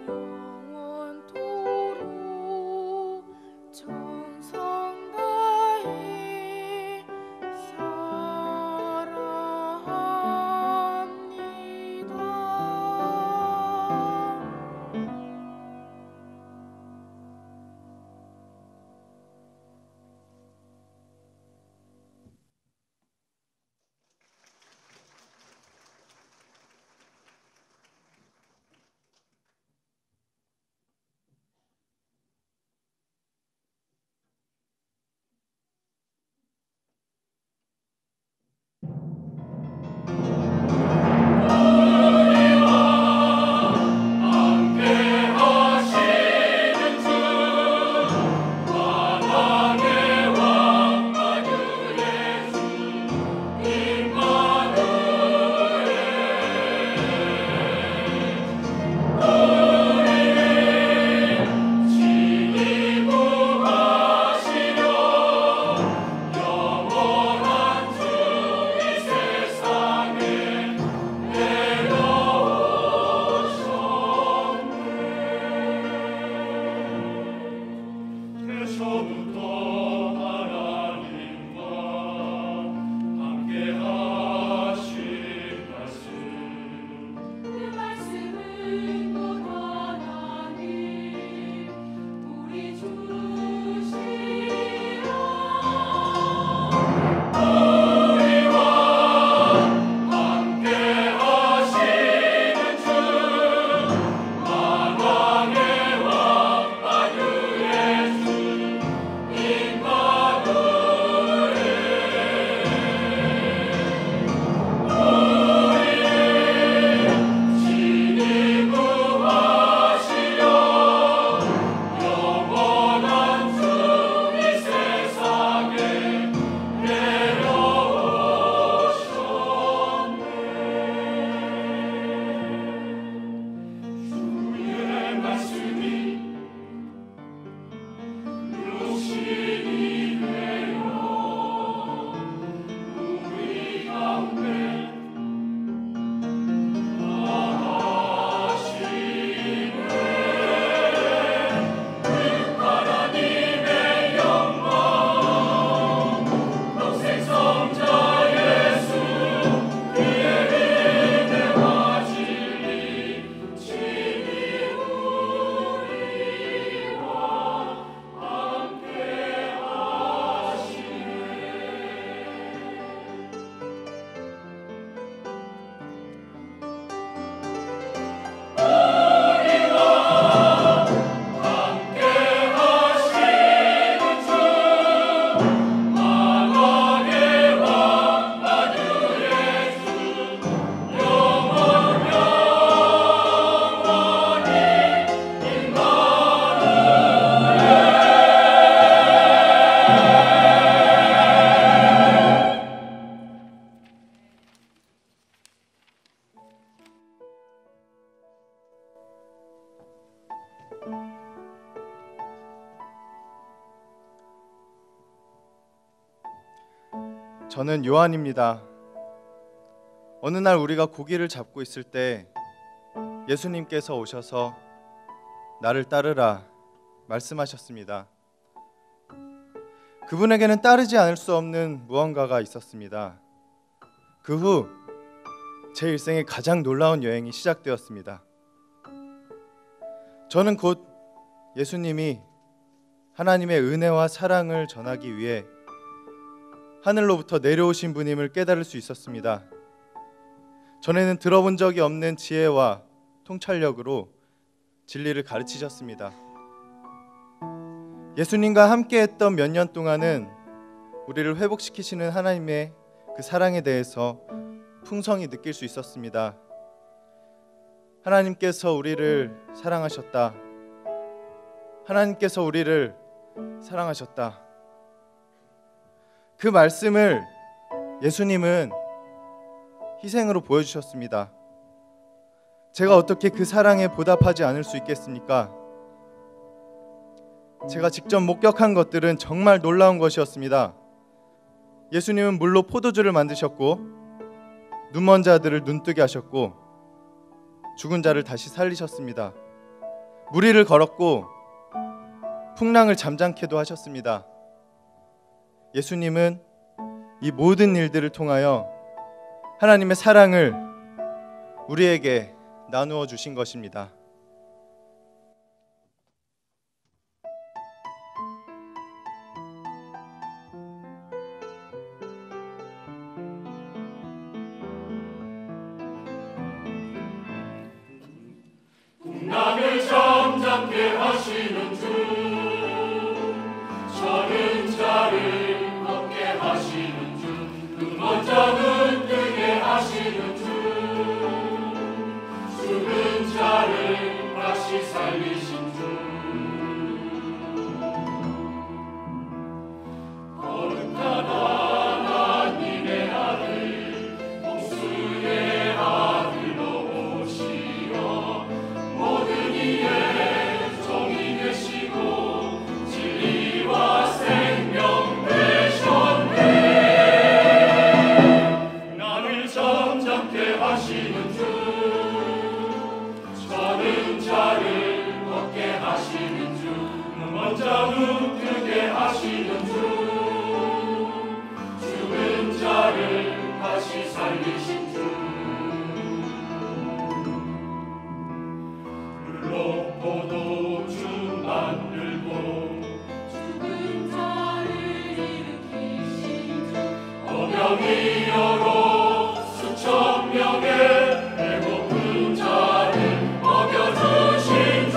영원토록 정성 다해 저는 요한입니다. 어느 날 우리가 고기를 잡고 있을 때 예수님께서 오셔서 나를 따르라 말씀하셨습니다. 그분에게는 따르지 않을 수 없는 무언가가 있었습니다. 그 후 제 일생의 가장 놀라운 여행이 시작되었습니다. 저는 곧 예수님이 하나님의 은혜와 사랑을 전하기 위해 하늘로부터 내려오신 분임을 깨달을 수 있었습니다. 전에는 들어본 적이 없는 지혜와 통찰력으로 진리를 가르치셨습니다. 예수님과 함께했던 몇 년 동안은 우리를 회복시키시는 하나님의 그 사랑에 대해서 풍성히 느낄 수 있었습니다. 하나님께서 우리를 사랑하셨다. 하나님께서 우리를 사랑하셨다. 그 말씀을 예수님은 희생으로 보여주셨습니다. 제가 어떻게 그 사랑에 보답하지 않을 수 있겠습니까? 제가 직접 목격한 것들은 정말 놀라운 것이었습니다. 예수님은 물로 포도주를 만드셨고 눈먼 자들을 눈뜨게 하셨고 죽은 자를 다시 살리셨습니다. 물 위를 걸었고 풍랑을 잠잠케도 하셨습니다. 예수님은 이 모든 일들을 통하여 하나님의 사랑을 우리에게 나누어 주신 것입니다. 풍랑을 잠잠케 하시는 주, 저는 자를 걷게 하시는 주, 눈먼 자는 뜨게 하시는 주, 죽은 자를 다시 살리신 주, 거룩한 하나님의 아들, 복수의 아들로 오시어 모든 이의 종이 되시고 진리와 생명 되셨네. 나를 잠잠케 하시는 주, 저는 자를 걷게 하시는 주, 눈먼 자 눈 뜨게 하시는 주, 죽은 자를 다시 살리신 주, 물로 포도주 만들고 죽은 자를 일으키신 주, 어명이어로 수천 명의 배고픈 자를 먹여주신 주,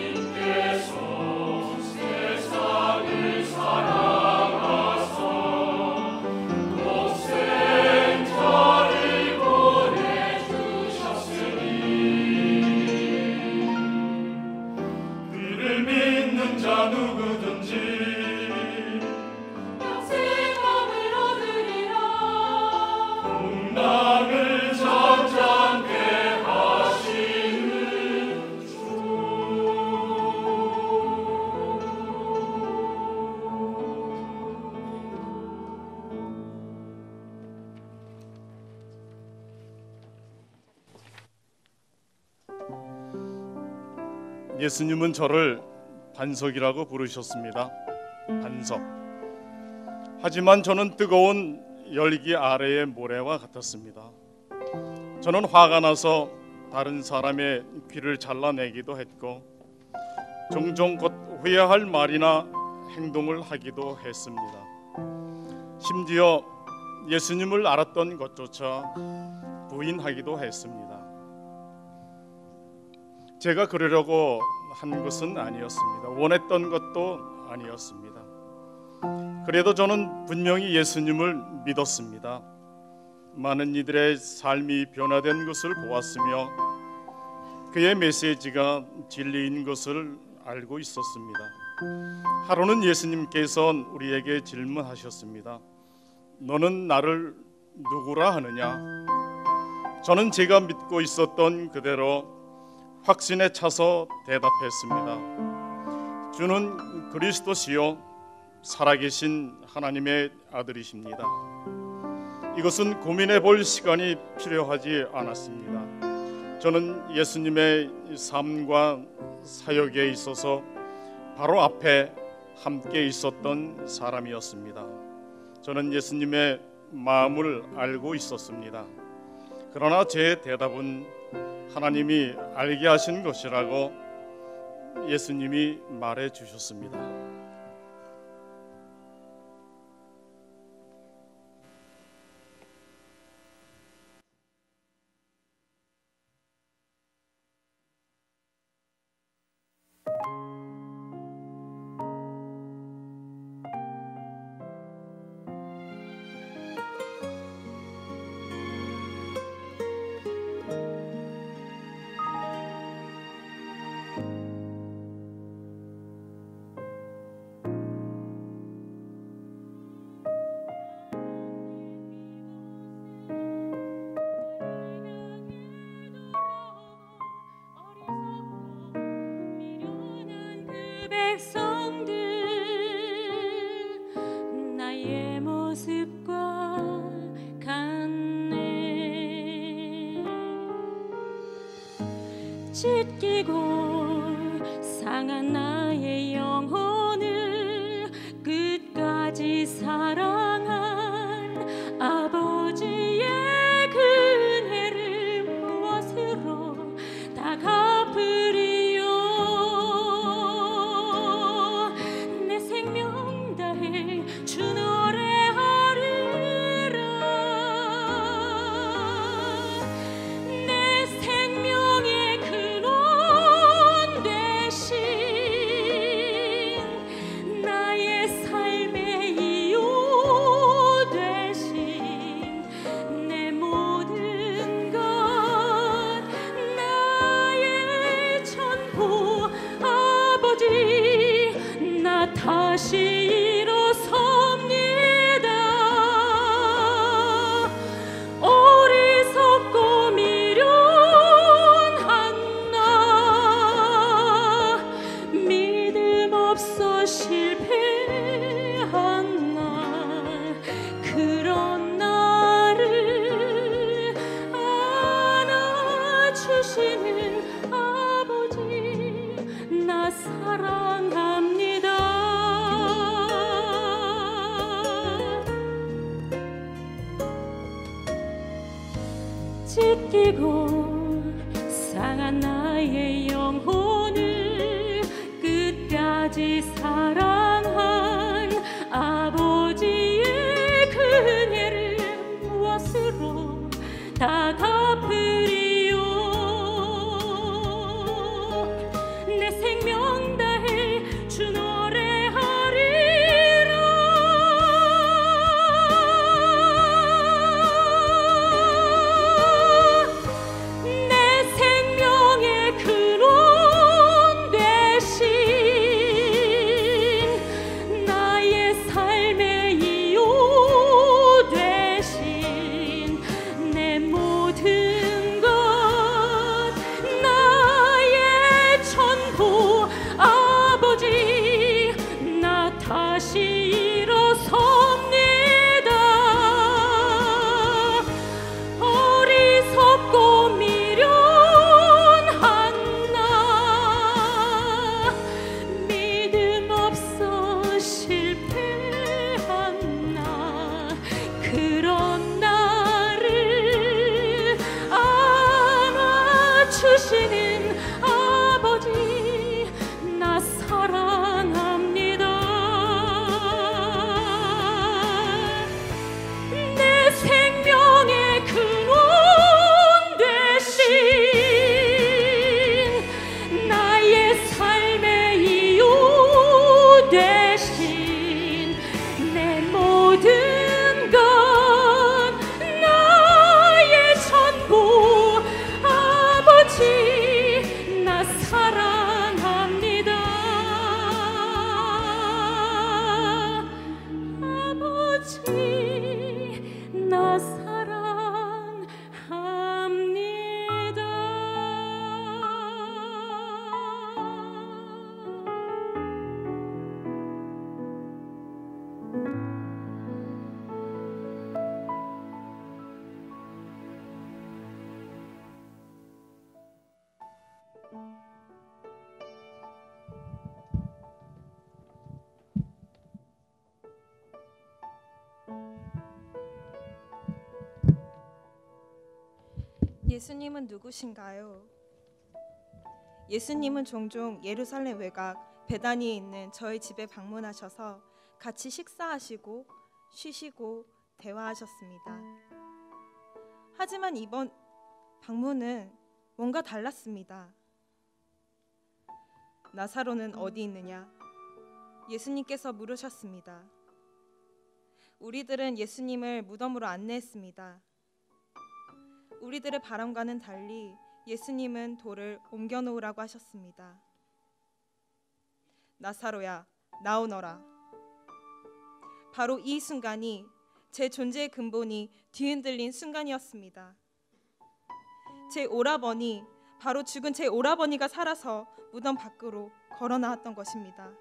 하나님께서 세상을 사랑하사 독생자를 보내주셨으니 그를 믿는 자 누구든지 영생함을 얻으리라. 풍랑을 잠잠케 하시는 주. 예수님은 저를 반석이라고 부르셨습니다. 반석. 하지만 저는 뜨거운 열기 아래의 모래와 같았습니다. 저는 화가 나서 다른 사람의 귀를 잘라내기도 했고 종종 곧 후회할 말이나 행동을 하기도 했습니다. 심지어 예수님을 알았던 것조차 부인하기도 했습니다. 제가 그러려고 한 것은 아니었습니다. 원했던 것도 아니었습니다. 그래도 저는 분명히 예수님을 믿었습니다. 많은 이들의 삶이 변화된 것을 보았으며 그의 메시지가 진리인 것을 알고 있었습니다. 하루는 예수님께서 우리에게 질문하셨습니다. 너는 나를 누구라 하느냐? 저는 제가 믿고 있었던 그대로 확신에 차서 대답했습니다. 주는 그리스도시요 살아계신 하나님의 아들이십니다. 이것은 고민해 볼 시간이 필요하지 않았습니다. 저는 예수님의 삶과 사역에 있어서 바로 앞에 함께 있었던 사람이었습니다. 저는 예수님의 마음을 알고 있었습니다. 그러나 제 대답은 하나님이 알게 하신 것이라고 예수님이 말해 주셨습니다. 백성들 나의 모습과 같네. 찢기고 상한 나의 영혼을 끝까지 사랑한 아버지의 은혜를 무엇으로 다 갚으리요. 내 생명 다해 주 노래하리라. 내 생명의 근원 되신 나의 삶의 이유 되신 내 모든 것 나의 전부 아버지 나 다시 일어섭니다. 어리석고 미련한 나 믿음 없어 실패한 나 그런 나를 안아주시는 아버지 나 사랑합니다. 찢기고 상한 나의 영혼을 끝까지 사랑한 아버지의 은혜를 무엇으로 다 갚으리요. 내 생명 다해 주 노래하리라. 내 생명의 근원 되신 나의 삶의 이유 되신 내 모든 것 나의 전부 아버지 나 다시 일어섭니다. 어리석고 미련한 나 믿음 없어 실패한 나 그런 나를 안아주시는 아버지 나 사랑합니다. 내 생명의 근원 되신 나의 삶의 이유 되신 내 모든 것 나의 전부 아버지 나 사랑합니다. 아버지 나 사랑합니다. 예수님은 누구신가요? 예수님은 종종 예루살렘 외곽 베다니에 있는 저희 집에 방문하셔서 같이 식사하시고 쉬시고 대화하셨습니다. 하지만 이번 방문은 뭔가 달랐습니다. 나사로는 어디 있느냐? 예수님께서 물으셨습니다. 우리들은 예수님을 무덤으로 안내했습니다. 우리들의 바람과는 달리 예수님은 돌을 옮겨놓으라고 하셨습니다. 나사로야, 나오너라. 바로 이 순간이 제 존재의 근본이 뒤흔들린 순간이었습니다. 제 오라버니, 바로 죽은 제 오라버니가 살아서 무덤 밖으로 걸어 나왔던 것입니다.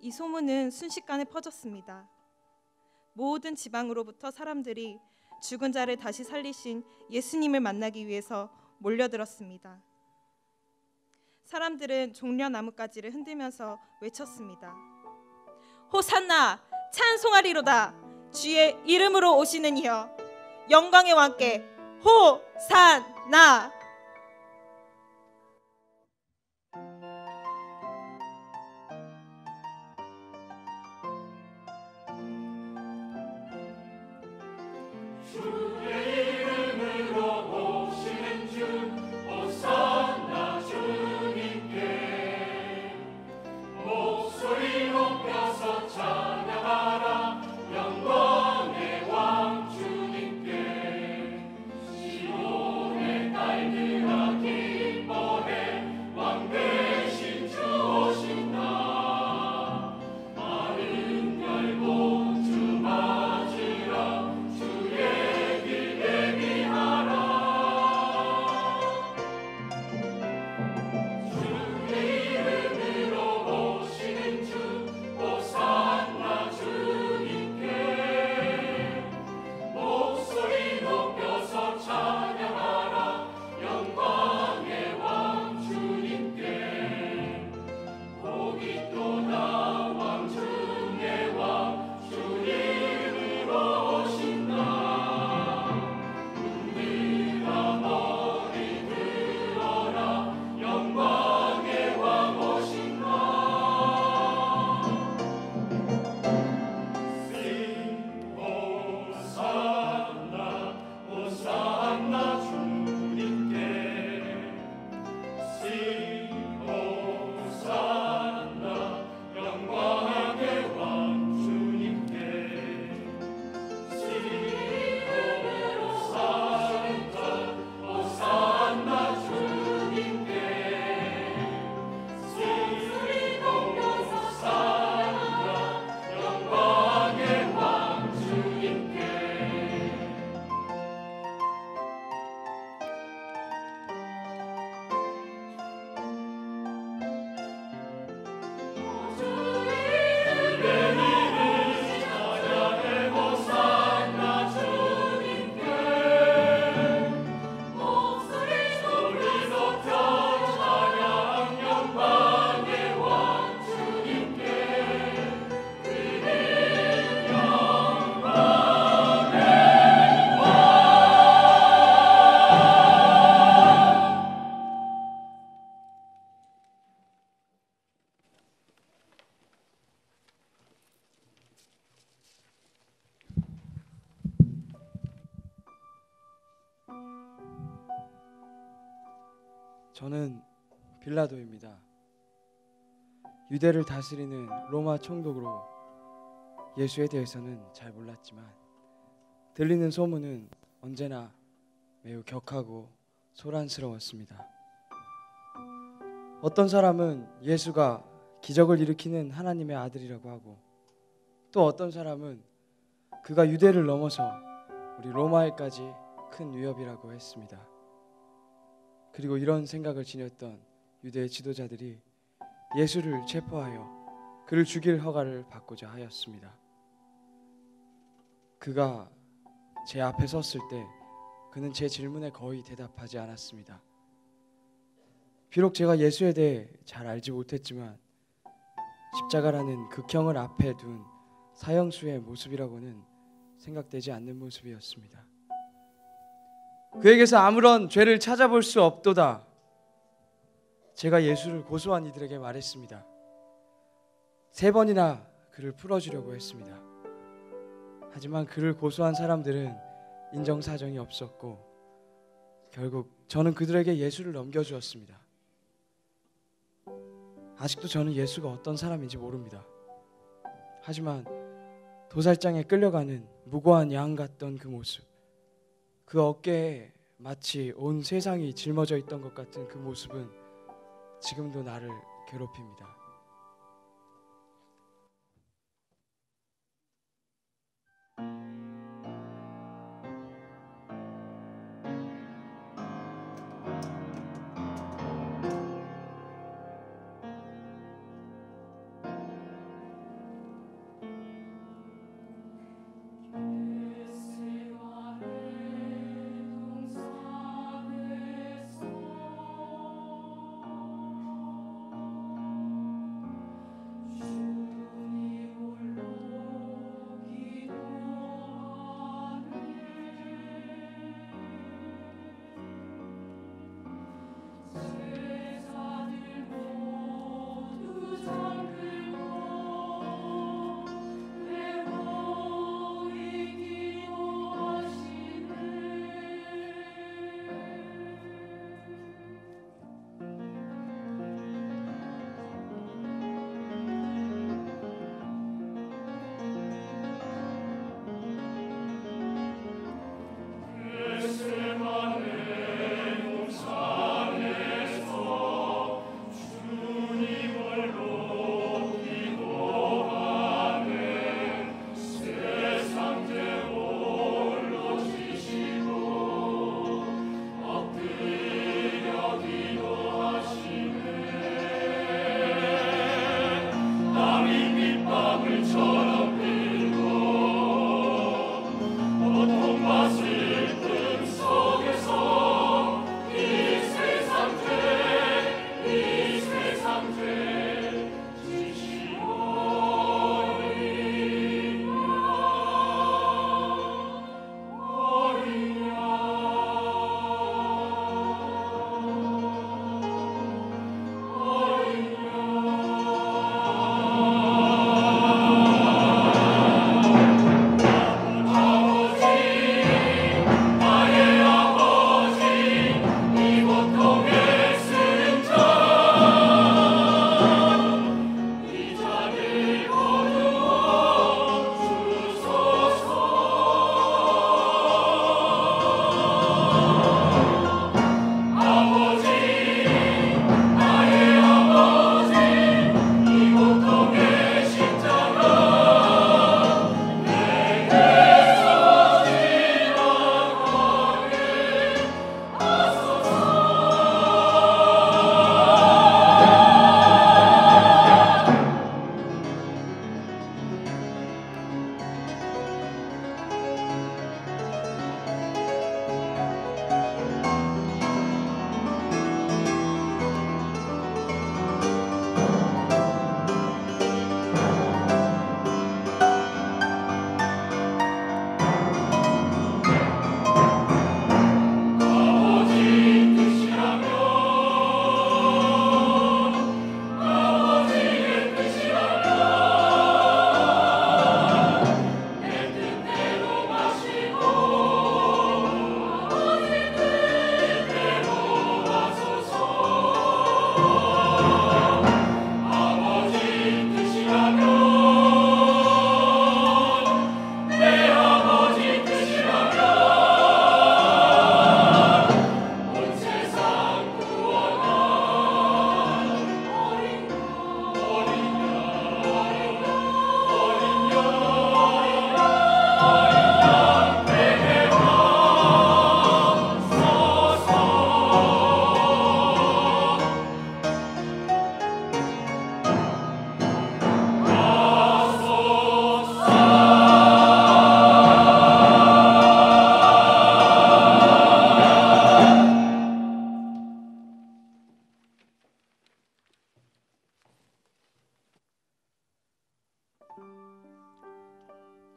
이 소문은 순식간에 퍼졌습니다. 모든 지방으로부터 사람들이 죽은 자를 다시 살리신 예수님을 만나기 위해서 몰려들었습니다. 사람들은 종려나뭇가지를 흔들면서 외쳤습니다. 호산나 찬송하리로다. 주의 이름으로 오시는 이여 영광의 왕께 호산나. 저는 빌라도입니다. 유대를 다스리는 로마 총독으로 예수에 대해서는 잘 몰랐지만 들리는 소문은 언제나 매우 격하고 소란스러웠습니다. 어떤 사람은 예수가 기적을 일으키는 하나님의 아들이라고 하고, 또 어떤 사람은 그가 유대를 넘어서 우리 로마에까지 큰 위협이라고 했습니다. 그리고 이런 생각을 지녔던 유대 지도자들이 예수를 체포하여 그를 죽일 허가를 받고자 하였습니다. 그가 제 앞에 섰을 때 그는 제 질문에 거의 대답하지 않았습니다. 비록 제가 예수에 대해 잘 알지 못했지만 십자가라는 극형을 앞에 둔 사형수의 모습이라고는 생각되지 않는 모습이었습니다. 그에게서 아무런 죄를 찾아볼 수 없도다. 제가 예수를 고소한 이들에게 말했습니다. 3번이나 그를 풀어주려고 했습니다. 하지만 그를 고소한 사람들은 인정사정이 없었고 결국 저는 그들에게 예수를 넘겨주었습니다. 아직도 저는 예수가 어떤 사람인지 모릅니다. 하지만 도살장에 끌려가는 무고한 양 같던 그 모습, 그 어깨에 마치 온 세상이 짊어져 있던 것 같은 그 모습은 지금도 나를 괴롭힙니다.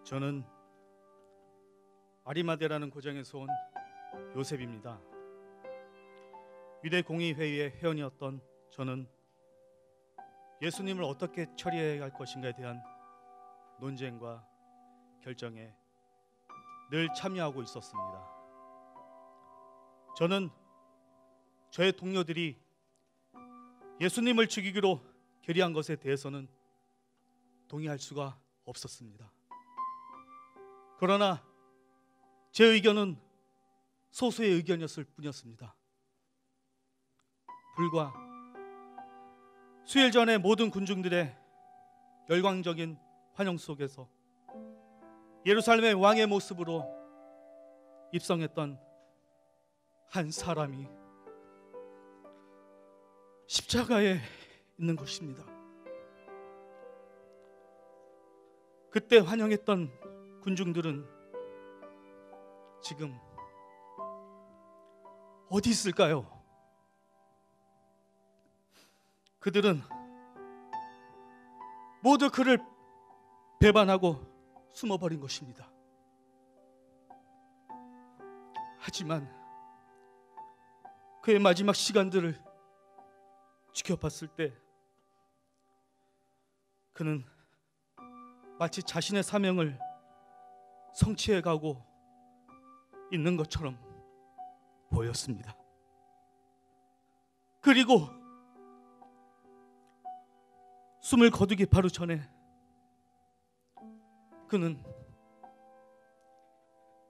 저는 아리마대라는 고장에서 온 요셉입니다. 위대 공의회의의 회원이었던 저는 예수님을 어떻게 처리해야 할 것인가에 대한 논쟁과 결정에 늘 참여하고 있었습니다. 저는 저의 동료들이 예수님을 죽이기로 결의한 것에 대해서는 동의할 수가 없었습니다. 그러나 제 의견은 소수의 의견이었을 뿐이었습니다. 불과 수일 전에 모든 군중들의 열광적인 환영 속에서 예루살렘의 왕의 모습으로 입성했던 한 사람이 십자가에 있는 것입니다. 그때 환영했던 군중들은 지금 어디 있을까요? 그들은 모두 그를 배반하고 숨어버린 것입니다. 하지만 그의 마지막 시간들을 지켜봤을 때 그는 마치 자신의 사명을 성취해가고 있는 것처럼 보였습니다. 그리고 숨을 거두기 바로 전에 그는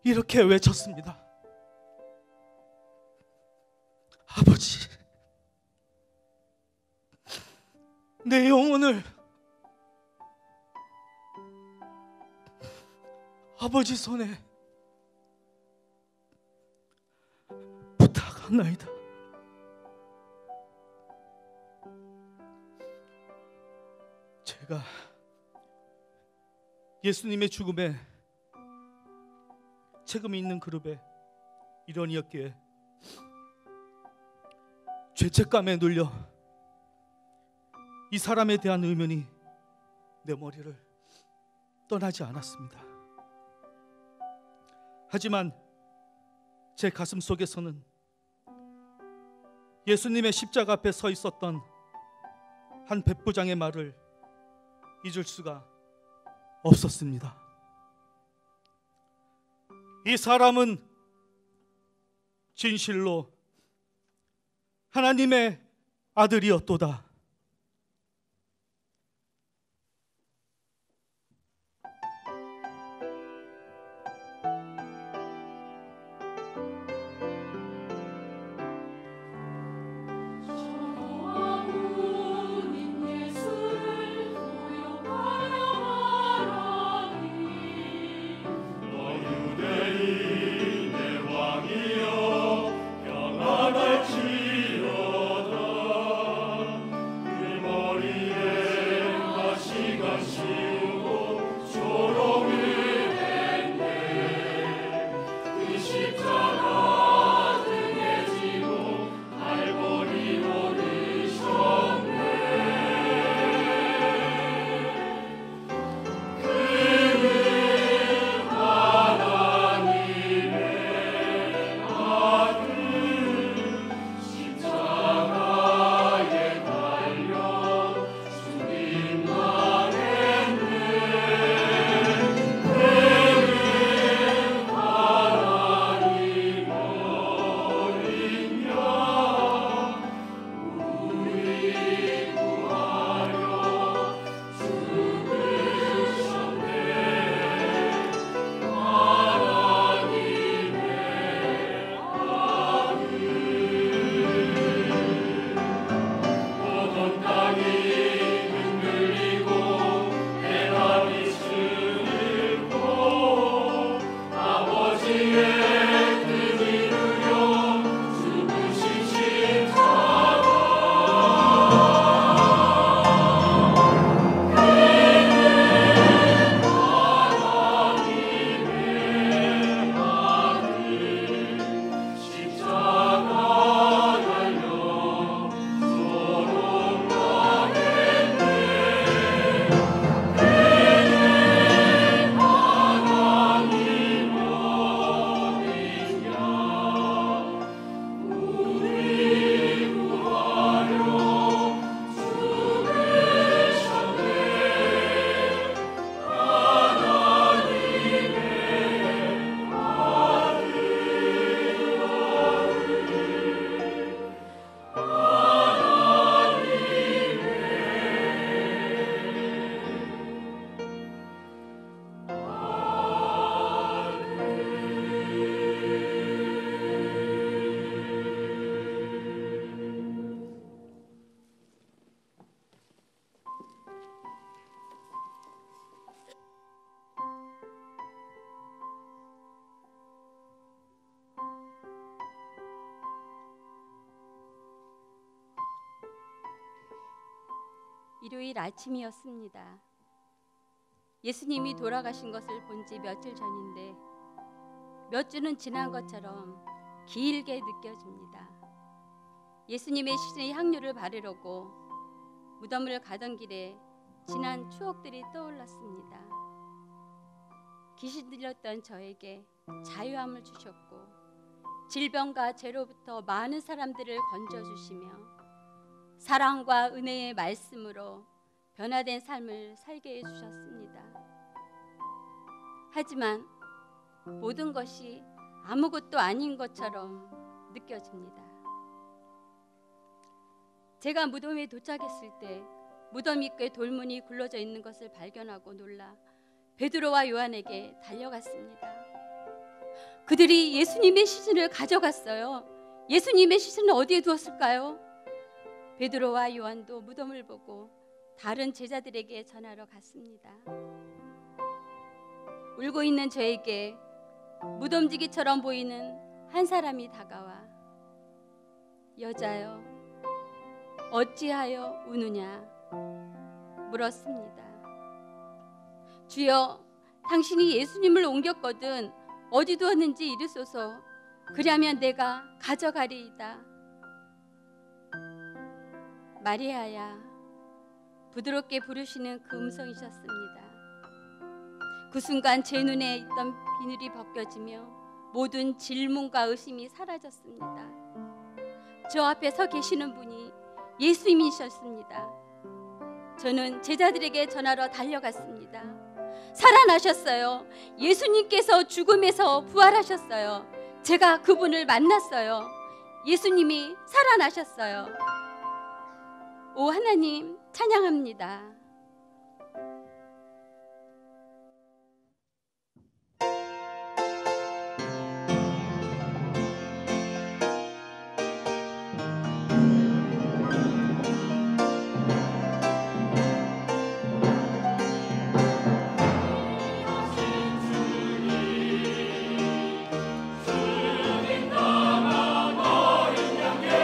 이렇게 외쳤습니다. 아버지, 내 영혼을 아버지 손에 부탁하나이다. 제가 예수님의 죽음에 책임이 있는 그룹의 일원이었기에 죄책감에 눌려 이 사람에 대한 의문이 내 머리를 떠나지 않았습니다. 하지만 제 가슴 속에서는 예수님의 십자가 앞에 서 있었던 한 백부장의 말을 잊을 수가 없었습니다. 이 사람은 진실로 하나님의 아들이었도다. 일요일 아침이었습니다. 예수님이 돌아가신 것을 본 지 며칠 전인데 몇 주는 지난 것처럼 길게 느껴집니다. 예수님의 시신의 향료를 바르려고 무덤을 가던 길에 지난 추억들이 떠올랐습니다. 귀신 들렸던 저에게 자유함을 주셨고 질병과 죄로부터 많은 사람들을 건져주시며 사랑과 은혜의 말씀으로 변화된 삶을 살게 해주셨습니다. 하지만 모든 것이 아무것도 아닌 것처럼 느껴집니다. 제가 무덤에 도착했을 때 무덤 입구에 돌문이 굴러져 있는 것을 발견하고 놀라 베드로와 요한에게 달려갔습니다. 그들이 예수님의 시신을 가져갔어요. 예수님의 시신을 어디에 두었을까요? 베드로와 요한도 무덤을 보고 다른 제자들에게 전하러 갔습니다. 울고 있는 저에게 무덤지기처럼 보이는 한 사람이 다가와 여자여 어찌하여 우느냐 물었습니다. 주여 당신이 예수님을 옮겼거든 어디 두었는지 이르소서. 그리하면 내가 가져가리이다. 마리아야 부드럽게 부르시는 그 음성이셨습니다. 그 순간 제 눈에 있던 비늘이 벗겨지며 모든 질문과 의심이 사라졌습니다. 저 앞에 서 계시는 분이 예수님이셨습니다. 저는 제자들에게 전하러 달려갔습니다. 살아나셨어요. 예수님께서 죽음에서 부활하셨어요. 제가 그분을 만났어요. 예수님이 살아나셨어요. 오 하나님 찬양합니다.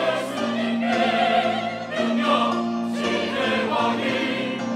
예수님께 능력, 지혜와 힘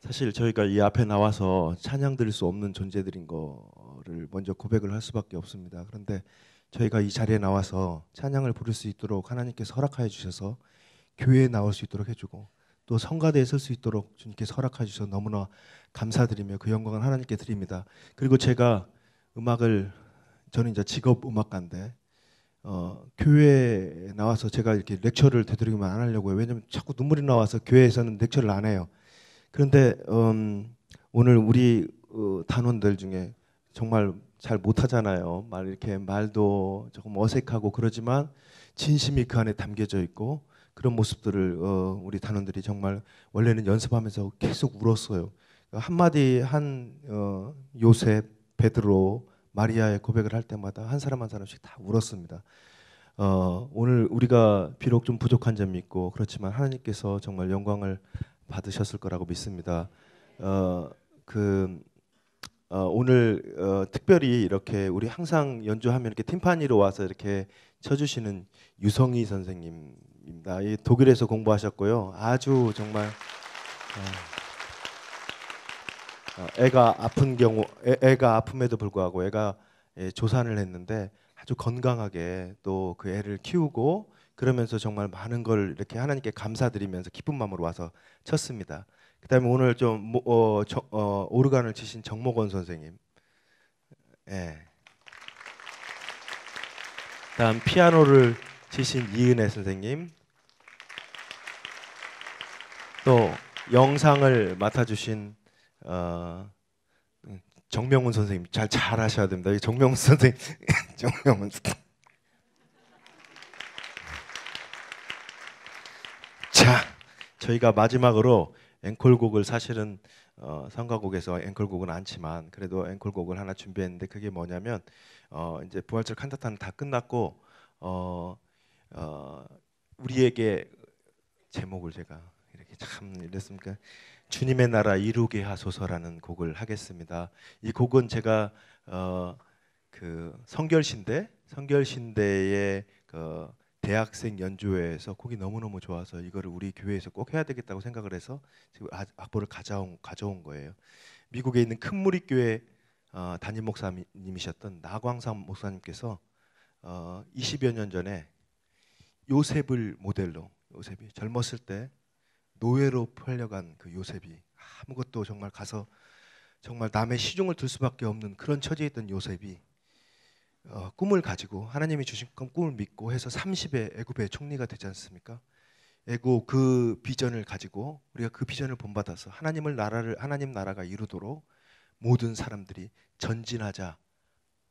사실 저희가 이 앞에 나와서 찬양 드릴 수 없는 존재들인 거를 먼저 고백을 할 수밖에 없습니다. 그런데 저희가 이 자리에 나와서 찬양을 부를 수 있도록 하나님께서 허락하여 주셔서 교회에 나올 수 있도록 해주고 또 성가대에 설 수 있도록 주님께서 허락하여 주셔서 너무나 감사드리며 그 영광을 하나님께 드립니다. 그리고 제가 저는 이제 직업 음악가인데 교회에 나와서 제가 이렇게 렉처를 되도록이면 안 하려고요. 왜냐면 자꾸 눈물이 나와서 교회에서는 렉처를 안 해요. 그런데 오늘 우리 단원들 중에 정말 잘 못하잖아요. 말도 조금 어색하고 그러지만 진심이 그 안에 담겨져 있고 그런 모습들을 우리 단원들이 정말 원래는 연습하면서 계속 울었어요. 한마디 요셉, 베드로, 마리아의 고백을 할 때마다 한 사람 한 사람씩 다 울었습니다. 오늘 우리가 비록 좀 부족한 점이 있고 그렇지만 하나님께서 정말 영광을 받으셨을 거라고 믿습니다. 오늘 특별히 이렇게 우리 항상 연주하면 이렇게 팀파니로 와서 이렇게 쳐주시는 유성희 선생님입니다. 독일에서 공부하셨고요. 아주 정말 애가 아픔에도 불구하고 애가 조산을 했는데 아주 건강하게 또 그 애를 키우고 그러면서 정말 많은 걸 이렇게 하나님께 감사드리면서 기쁜 마음으로 와서 쳤습니다. 그다음에 오늘 좀 오르간을 치신 정목원 선생님, 다음 피아노를 치신 이은혜 선생님, 또 영상을 맡아주신 정명훈 선생님 잘 하셔야 됩니다. 정명훈 선생님, 정명훈. 자, 저희가 마지막으로 앵콜곡을 사실은 성가곡에서 앵콜곡은 않지만 그래도 앵콜곡을 하나 준비했는데 그게 뭐냐면 이제 부활절 칸타타는 다 끝났고 우리에게 제목을 제가 이렇게 참 이랬습니까? 주님의 나라 이루게 하소서라는 곡을 하겠습니다. 이 곡은 제가 그 성결신대의 그 대학생 연주회에서 곡이 너무너무 좋아서 이거를 우리 교회에서 꼭 해야 되겠다고 생각을 해서 지금 악보를 가져온 거예요. 미국에 있는 큰무리교회 담임 목사님이셨던 나광삼 목사님께서 20여 년 전에 요셉을 모델로, 요셉이 젊었을 때 노예로 팔려간 그 요셉이 아무것도 정말 가서 정말 남의 시중을 들 수밖에 없는 그런 처지에 있던 요셉이 꿈을 가지고 하나님이 주신 꿈을 믿고 해서 30에 애굽의 총리가 되지 않습니까? 애굽 그 비전을 가지고 우리가 그 비전을 본받아서 하나님 나라가 이루도록 모든 사람들이 전진하자,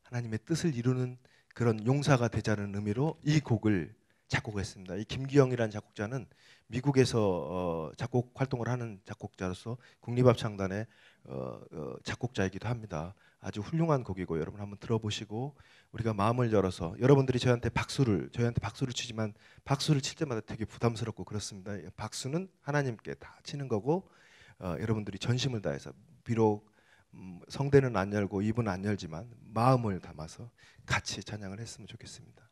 하나님의 뜻을 이루는 그런 용사가 되자는 의미로 이 곡을 작곡했습니다. 이 김기영이라는 작곡자는 미국에서 작곡 활동을 하는 작곡자로서 국립합창단의 작곡자이기도 합니다. 아주 훌륭한 곡이고 여러분 한번 들어보시고 우리가 마음을 열어서 여러분들이 저희한테 박수를 치지만 박수를 칠 때마다 되게 부담스럽고 그렇습니다. 박수는 하나님께 다 치는 거고 여러분들이 전심을 다해서 비록 성대는 안 열고 입은 안 열지만 마음을 담아서 같이 찬양을 했으면 좋겠습니다.